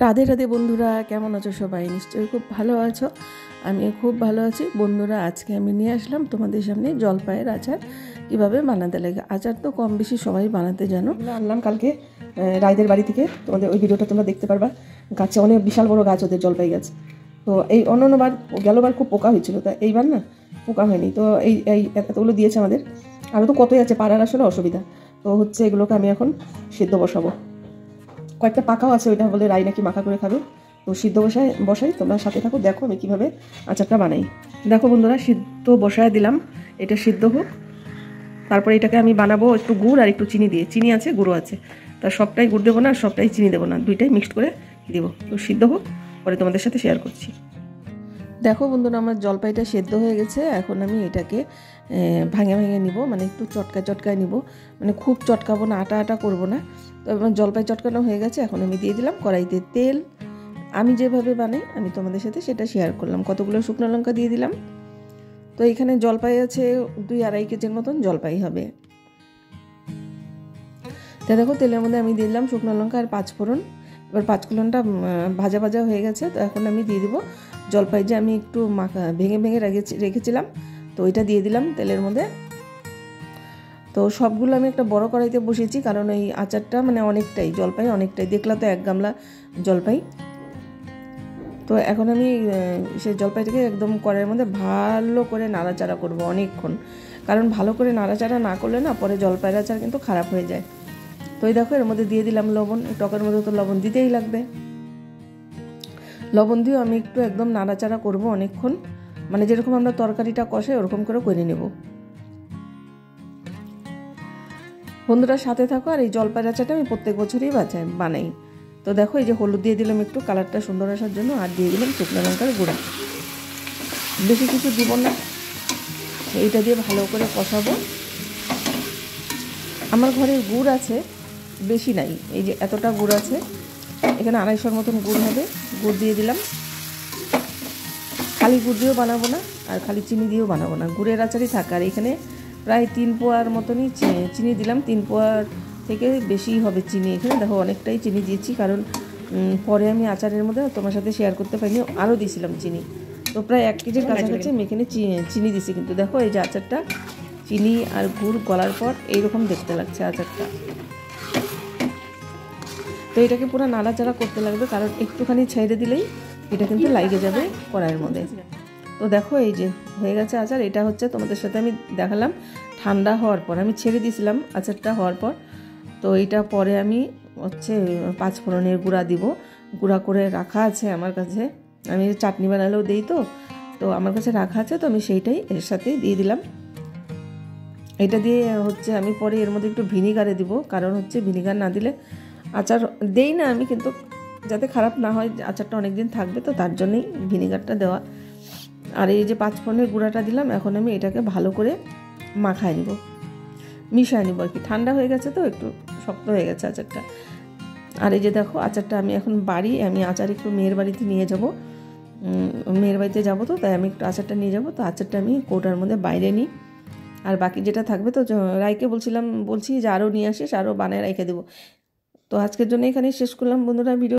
রাধে রাধে বন্ধুরা, কেমন আছো সবাই? নিশ্চয়ই খুব ভালো আছো। আমি খুব ভালো আছি বন্ধুরা। আজকে আমি নিয়ে আসলাম তোমাদের সামনে জলপাইয়ের আচার কীভাবে বানাতে লাগে। আচার তো কম বেশি সবাই বানাতে জানো। আনলাম কালকে রায়দের বাড়ি থেকে, তোমাদের ওই ভিডিওটা তোমরা দেখতে পারবা। গাছে অনেক বিশাল বড় গাছ, ওদের জলপাই গাছ। তো এই অন্যবার গেলবার খুব পোকা হয়েছিল, তা এইবার না পোকা হয়নি। তো এই এই এতগুলো দিয়েছে আমাদের, আরও তো কতই আছে, পাড়ার আসলে অসুবিধা। তো হচ্ছে এগুলোকে আমি এখন সিদ্ধ বসাবো। কয়েকটা পাকাও আছে, ওইটা বলে রাই নাকি মাখা করে খাবে। তো সিদ্ধ বসাই, তোমরা সাথে থাকো, দেখো আমি কীভাবে আচারটা বানাই। দেখো বন্ধুরা, সিদ্ধ বসায় দিলাম, এটা সিদ্ধ হোক। তারপরে এটাকে আমি বানাবো একটু গুড় আর একটু চিনি দিয়ে। চিনি আছে, গুঁড়ো আছে, তা সবটাই গুড় দেবো না, সবটাই চিনি দেবো না, দুইটাই মিক্সড করে দেবো। তো সিদ্ধ হোক, পরে তোমাদের সাথে শেয়ার করছি। দেখো বন্ধুরা, আমার জলপাইটা সেদ্ধ হয়ে গেছে। এখন আমি এটাকে ভাঙে ভাঙে নিব, মানে একটু চটকায় নিব, মানে খুব চটকাবো না, আটা আটা করবো না। তো আমার জলপাই চটকানো হয়ে গেছে। এখন আমি দিয়ে দিলাম কড়াইতে তেল। আমি যেভাবে বানাই আমি তোমাদের সাথে সেটা শেয়ার করলাম। কতগুলো শুকনো লঙ্কা দিয়ে দিলাম। তো এখানে জলপাই আছে 2-2.5 কেজির মতন জলপাই হবে। তা দেখো, তেলের মধ্যে আমি দিয়ে দিলাম শুকনো লঙ্কা আর 5 ফোড়ন। এবার 5 ফোড়নটা ভাজা ভাজা হয়ে গেছে। তো এখন আমি দিয়ে দিব জলপাই, যে আমি একটু ভেঙে ভেঙে রেখেছিলাম, তো ওইটা দিয়ে দিলাম তেলের মধ্যে। তো সবগুলো আমি একটা বড় কড়াইতে বসিয়েছি, কারণ এই আচারটা মানে অনেকটাই জলপাই, অনেকটাই দেখলা তো 1 গামলা জলপাই। তো এখন আমি সেই জলপাইটাকে একদম কড়াইয়ের মধ্যে ভালো করে নাড়াচাড়া করব অনেকক্ষণ, কারণ ভালো করে নাড়াচাড়া না করলে না পরে জলপাইয়ের আচার কিন্তু খারাপ হয়ে যায়। তো এই দেখো, এর মধ্যে দিয়ে দিলাম লবণ। টকের মধ্যে তো লবণ দিতেই লাগবে। লবণ দিয়েও আমি একটু একদম নাড়াচাড়া করব অনেকক্ষণ, মানে যেরকম আমরা তরকারিটা কষাই ওরকম করে নেব। বন্ধুরা সাথে থাকো। আর এই জলপাইয়ের আচারটা আমি প্রত্যেক বছরই বানাই। তো দেখো, এই যে হলুদ দিয়ে দিলাম একটু কালারটা সুন্দর আসার জন্য, আর দিয়ে দিলাম শুকনো লঙ্কার গুঁড়া। বেশি কিছু দিব না, এইটা দিয়ে ভালো করে কষাবো। আমার ঘরে গুড় আছে, বেশি নাই, এই যে এতটা গুড় আছে, এখানে 250 মতন গুড় হবে। গুড় দিয়ে দিলাম। খালি গুড় দিয়েও বানাবো না, আর খালি চিনি দিয়েও বানাবো না, গুড়ের আচারই থাকে। আর এখানে প্রায় 3 পোয়ার মতনই চিনি দিলাম। 3 পোয়ার থেকে বেশি হবে চিনি। এখানে দেখো অনেকটাই চিনি দিয়েছি, কারণ পরে আমি আচারের মধ্যে তোমার সাথে শেয়ার করতে পারিনি, আরও দিয়েছিলাম চিনি। তো প্রায় 1 কেজির কাছাকাছি আমি এখানে চিনি দিছি। কিন্তু দেখো, এই যে আচারটা চিনি আর গুড় গলার পর এইরকম দেখতে লাগছে আচারটা। তো এটাকে পুরো নাড়াচাড়া করতে লাগবে, কারণ একটুখানি ছেড়ে দিলেই এটা কিন্তু লাগিয়ে যাবে কড়াইয়ের মধ্যে। তো দেখো, এই যে হয়ে গেছে আচার। এটা হচ্ছে তোমাদের সাথে আমি দেখালাম ঠান্ডা হওয়ার পর, আমি ছেড়ে দিয়েছিলাম আচারটা হওয়ার পর। তো এইটা পরে আমি হচ্ছে 5 ফোড়নের গুঁড়া দিব। গুঁড়া করে রাখা আছে আমার কাছে, আমি চাটনি বানালেও দিই। তো আমার কাছে রাখা আছে, তো আমি সেইটাই এর সাথে দিয়ে দিলাম। এটা দিয়ে হচ্ছে আমি পরে এর মধ্যে একটু ভিনিগারে দিব, কারণ হচ্ছে ভিনিগার না দিলে আচার দেই না আমি, কিন্তু যাতে খারাপ না হয়, আচারটা অনেক দিন থাকবে, তো তার জন্যই ভিনিগারটা দেওয়া। আর এই যে 5 ফোড়নের গুঁড়াটা দিলাম, এখন আমি এটাকে ভালো করে মাখায় নিব, মিশায় নিব আর কি। ঠান্ডা হয়ে গেছে, তো একটু শক্ত হয়ে গেছে আচারটা। আর এই যে দেখো, আচারটা আমি এখন আমি আচার একটু মেয়ের বাড়িতে নিয়ে যাব, মেয়ের বাড়িতে যাবো, তো তাই আমি একটু আচারটা নিয়ে যাব। তো আচারটা আমি কৌটার মধ্যে বাইরে নিই, আর বাকি যেটা থাকবে তো রাইকে বলছি যে আরও নিয়ে আসিস, আরও বানায় রেখে দেবো। তো আজকের জন্য এখানেই শেষ করলাম বন্ধুরা ভিডিও।